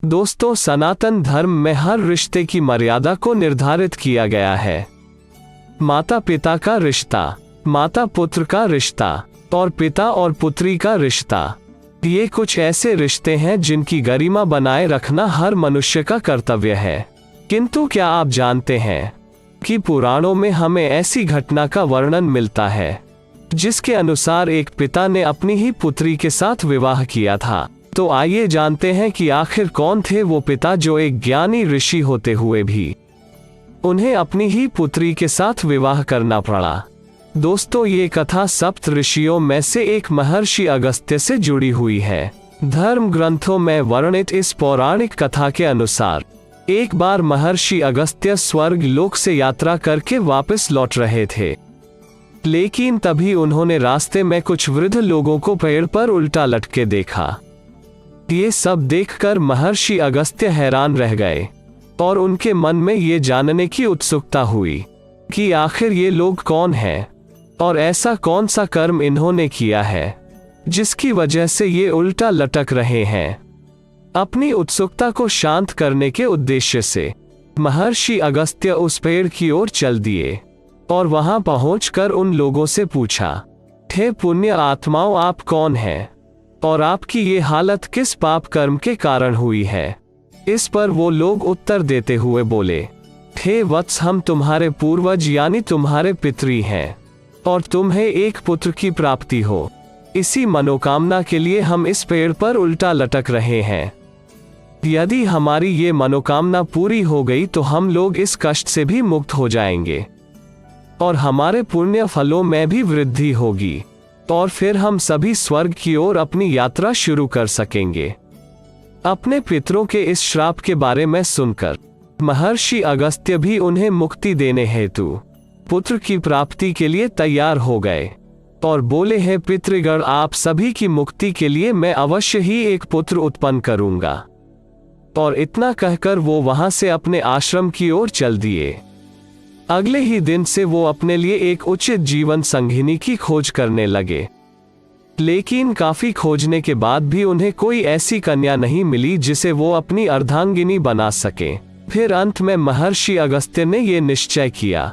दोस्तों, सनातन धर्म में हर रिश्ते की मर्यादा को निर्धारित किया गया है। माता पिता का रिश्ता, माता पुत्र का रिश्ता और पिता और पुत्री का रिश्ता, ये कुछ ऐसे रिश्ते हैं जिनकी गरिमा बनाए रखना हर मनुष्य का कर्तव्य है। किंतु क्या आप जानते हैं कि पुराणों में हमें ऐसी घटना का वर्णन मिलता है जिसके अनुसार एक पिता ने अपनी ही पुत्री के साथ विवाह किया था। तो आइए जानते हैं कि आखिर कौन थे वो पिता जो एक ज्ञानी ऋषि होते हुए भी उन्हें अपनी ही पुत्री के साथ विवाह करना पड़ा। दोस्तों, ये कथा सप्त ऋषियों में से एक महर्षि अगस्त्य से जुड़ी हुई है। धर्म ग्रंथों में वर्णित इस पौराणिक कथा के अनुसार एक बार महर्षि अगस्त्य स्वर्ग लोक से यात्रा करके वापस लौट रहे थे, लेकिन तभी उन्होंने रास्ते में कुछ वृद्ध लोगों को पेड़ पर उल्टा लटके देखा। ये सब देखकर महर्षि अगस्त्य हैरान रह गए और उनके मन में ये जानने की उत्सुकता हुई कि आखिर ये लोग कौन हैं और ऐसा कौन सा कर्म इन्होंने किया है जिसकी वजह से ये उल्टा लटक रहे हैं। अपनी उत्सुकता को शांत करने के उद्देश्य से महर्षि अगस्त्य उस पेड़ की ओर चल दिए और वहां पहुंचकर उन लोगों से पूछा, हे पुण्य आत्माओं, आप कौन हैं और आपकी ये हालत किस पाप कर्म के कारण हुई है? इस पर वो लोग उत्तर देते हुए बोले, हे वत्स, हम तुम्हारे पूर्वज यानी तुम्हारे पितरी हैं और तुम्हें एक पुत्र की प्राप्ति हो, इसी मनोकामना के लिए हम इस पेड़ पर उल्टा लटक रहे हैं। यदि हमारी ये मनोकामना पूरी हो गई तो हम लोग इस कष्ट से भी मुक्त हो जाएंगे और हमारे पुण्य फलों में भी वृद्धि होगी और फिर हम सभी स्वर्ग की ओर अपनी यात्रा शुरू कर सकेंगे। अपने पितरों के इस श्राप के बारे में सुनकर महर्षि अगस्त्य भी उन्हें मुक्ति देने हेतु पुत्र की प्राप्ति के लिए तैयार हो गए और बोले, हे पितृगण, आप सभी की मुक्ति के लिए मैं अवश्य ही एक पुत्र उत्पन्न करूंगा। और इतना कहकर वो वहां से अपने आश्रम की ओर चल दिए। अगले ही दिन से वो अपने लिए एक उचित जीवन संगिनी की खोज करने लगे, लेकिन काफी खोजने के बाद भी उन्हें कोई ऐसी कन्या नहीं मिली जिसे वो अपनी अर्धांगिनी बना सके। फिर अंत में महर्षि अगस्त्य ने ये निश्चय किया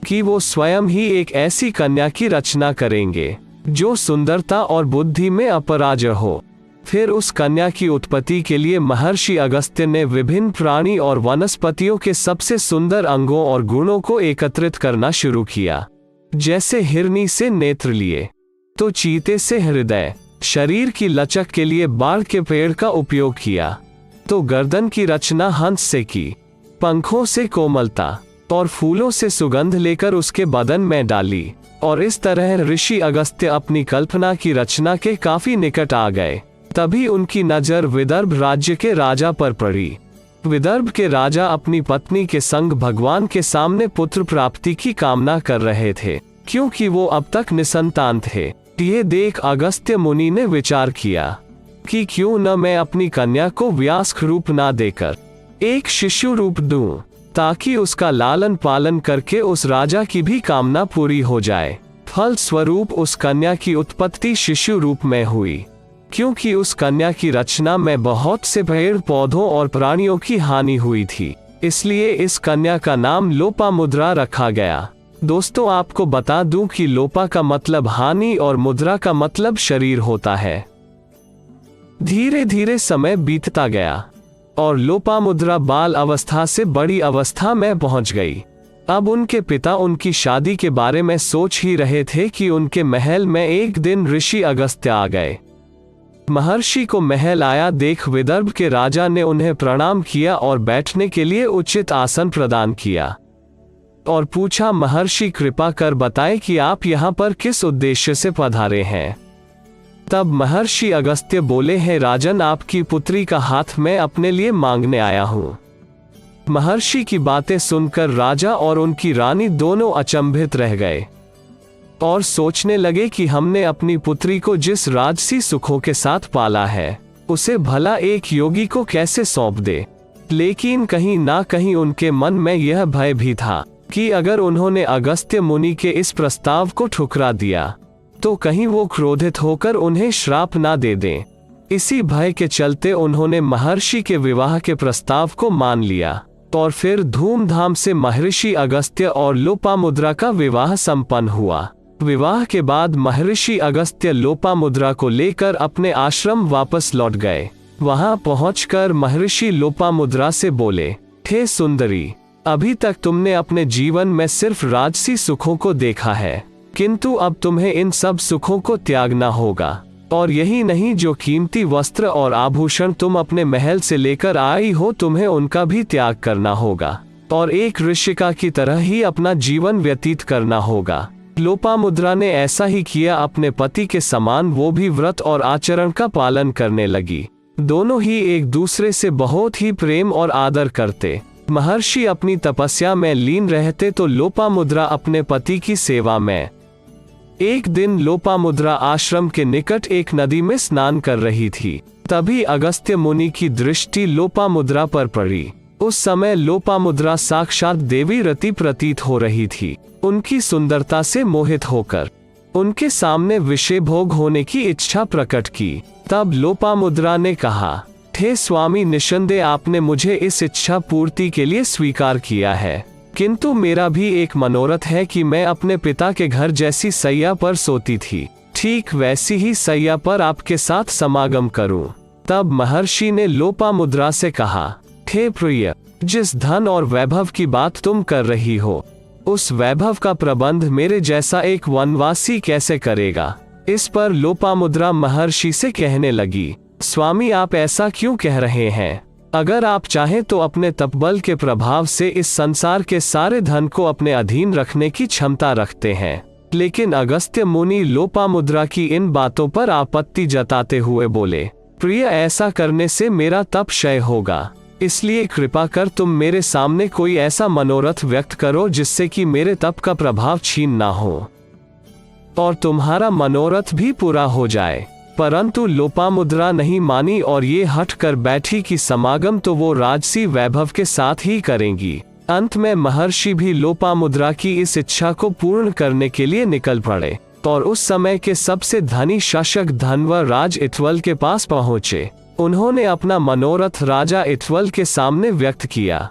कि वो स्वयं ही एक ऐसी कन्या की रचना करेंगे जो सुंदरता और बुद्धि में अपराजय हो। फिर उस कन्या की उत्पत्ति के लिए महर्षि अगस्त्य ने विभिन्न प्राणी और वनस्पतियों के सबसे सुंदर अंगों और गुणों को एकत्रित करना शुरू किया। जैसे हिरनी से नेत्र लिए तो चीते से हृदय, शरीर की लचक के लिए बाढ़ के पेड़ का उपयोग किया तो गर्दन की रचना हंस से की, पंखों से कोमलता और फूलों से सुगंध लेकर उसके बदन में डाली। और इस तरह ऋषि अगस्त्य अपनी कल्पना की रचना के काफी निकट आ गए। तभी उनकी नजर विदर्भ राज्य के राजा पर पड़ी। विदर्भ के राजा अपनी पत्नी के संग भगवान के सामने पुत्र प्राप्ति की कामना कर रहे थे, क्योंकि वो अब तक निसंतान थे। ये देख अगस्त्य मुनि ने विचार किया कि क्यों न मैं अपनी कन्या को व्यास रूप ना देकर एक शिशु रूप दूं, ताकि उसका लालन पालन करके उस राजा की भी कामना पूरी हो जाए। फल स्वरूप उस कन्या की उत्पत्ति शिशु रूप में हुई। क्योंकि उस कन्या की रचना में बहुत से पेड़ पौधों और प्राणियों की हानि हुई थी, इसलिए इस कन्या का नाम लोपामुद्रा रखा गया। दोस्तों, आपको बता दूं कि लोपा का मतलब हानि और मुद्रा का मतलब शरीर होता है। धीरे धीरे समय बीतता गया और लोपामुद्रा बाल अवस्था से बड़ी अवस्था में पहुंच गई। अब उनके पिता उनकी शादी के बारे में सोच ही रहे थे कि उनके महल में एक दिन ऋषि अगस्त्य आ गए। महर्षि को महल आया देख विदर्भ के राजा ने उन्हें प्रणाम किया और बैठने के लिए उचित आसन प्रदान किया और पूछा, महर्षि कृपा कर बताएं कि आप यहाँ पर किस उद्देश्य से पधारे हैं। तब महर्षि अगस्त्य बोले, हैं राजन, आपकी पुत्री का हाथ मैं अपने लिए मांगने आया हूँ। महर्षि की बातें सुनकर राजा और उनकी रानी दोनों अचंभित रह गए और सोचने लगे कि हमने अपनी पुत्री को जिस राजसी सुखों के साथ पाला है उसे भला एक योगी को कैसे सौंप दे। लेकिन कहीं ना कहीं उनके मन में यह भय भी था कि अगर उन्होंने अगस्त्य मुनि के इस प्रस्ताव को ठुकरा दिया तो कहीं वो क्रोधित होकर उन्हें श्राप ना दे दें। इसी भय के चलते उन्होंने महर्षि के विवाह के प्रस्ताव को मान लिया और फिर धूमधाम से महर्षि अगस्त्य और लोपामुद्रा का विवाह संपन्न हुआ। विवाह के बाद महर्षि अगस्त्य लोपामुद्रा को लेकर अपने आश्रम वापस लौट गए। वहां पहुंचकर महर्षि लोपामुद्रा से बोले, हे सुंदरी, अभी तक तुमने अपने जीवन में सिर्फ राजसी सुखों को देखा है, किंतु अब तुम्हें इन सब सुखों को त्यागना होगा। और यही नहीं, जो कीमती वस्त्र और आभूषण तुम अपने महल से लेकर आई हो, तुम्हें उनका भी त्याग करना होगा और एक ऋषिका की तरह ही अपना जीवन व्यतीत करना होगा। लोपामुद्रा ने ऐसा ही किया। अपने पति के समान वो भी व्रत और आचरण का पालन करने लगी। दोनों ही एक दूसरे से बहुत ही प्रेम और आदर करते। महर्षि अपनी तपस्या में लीन रहते तो लोपामुद्रा अपने पति की सेवा में। एक दिन लोपामुद्रा आश्रम के निकट एक नदी में स्नान कर रही थी। तभी अगस्त्य मुनि की दृष्टि लोपामुद्रा पर पड़ी। उस समय लोपामुद्रा साक्षात देवी रति प्रतीत हो रही थी। उनकी सुंदरता से मोहित होकर उनके सामने विषय भोग होने की इच्छा प्रकट की। तब लोपामुद्रा ने कहा, हे स्वामी, निस्संदेह आपने मुझे इस इच्छा पूर्ति के लिए स्वीकार किया है, किंतु मेरा भी एक मनोरथ है कि मैं अपने पिता के घर जैसी सैया पर सोती थी, ठीक वैसी ही सैया पर आपके साथ समागम करूं। तब महर्षि ने लोपामुद्रा से कहा, हे प्रिय, जिस धन और वैभव की बात तुम कर रही हो, उस वैभव का प्रबंध मेरे जैसा एक वनवासी कैसे करेगा। इस पर लोपामुद्रा महर्षि से कहने लगी, स्वामी, आप ऐसा क्यों कह रहे हैं? अगर आप चाहें तो अपने तपबल के प्रभाव से इस संसार के सारे धन को अपने अधीन रखने की क्षमता रखते हैं। लेकिन अगस्त्य मुनि लोपामुद्रा की इन बातों पर आपत्ति जताते हुए बोले, प्रिय, ऐसा करने से मेरा तप क्षय होगा, इसलिए कृपा कर तुम मेरे सामने कोई ऐसा मनोरथ व्यक्त करो जिससे कि मेरे तप का प्रभाव छीन ना हो और तुम्हारा मनोरथ भी पूरा हो जाए। परंतु लोपामुद्रा नहीं मानी और ये हट कर बैठी कि समागम तो वो राजसी वैभव के साथ ही करेंगी। अंत में महर्षि भी लोपामुद्रा की इस इच्छा को पूर्ण करने के लिए निकल पड़े और उस समय के सबसे धनी शासक धनवर राज इत्वल के पास पहुंचे। उन्होंने अपना मनोरथ राजा इत्वल के सामने व्यक्त किया।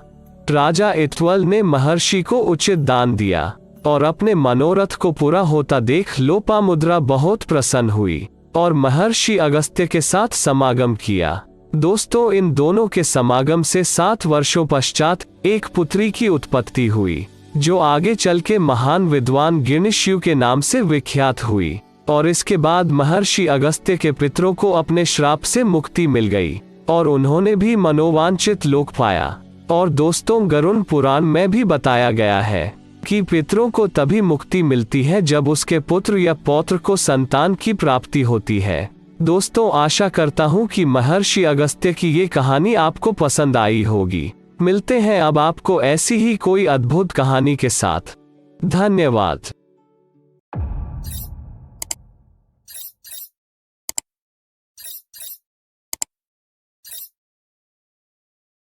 राजा इत्वल ने महर्षि को उचित दान दिया और अपने मनोरथ को पूरा होता देख लोपामुद्रा बहुत प्रसन्न हुई और महर्षि अगस्त्य के साथ समागम किया। दोस्तों, इन दोनों के समागम से 7 वर्षों पश्चात एक पुत्री की उत्पत्ति हुई, जो आगे चल के महान विद्वान गिरिशिव के नाम से विख्यात हुई। और इसके बाद महर्षि अगस्त्य के पितरों को अपने श्राप से मुक्ति मिल गई और उन्होंने भी मनोवांछित लोक पाया। और दोस्तों, गरुड़ पुराण में भी बताया गया है कि पितरों को तभी मुक्ति मिलती है जब उसके पुत्र या पौत्र को संतान की प्राप्ति होती है। दोस्तों, आशा करता हूँ कि महर्षि अगस्त्य की ये कहानी आपको पसंद आई होगी। मिलते हैं अब आपको ऐसी ही कोई अद्भुत कहानी के साथ। धन्यवाद।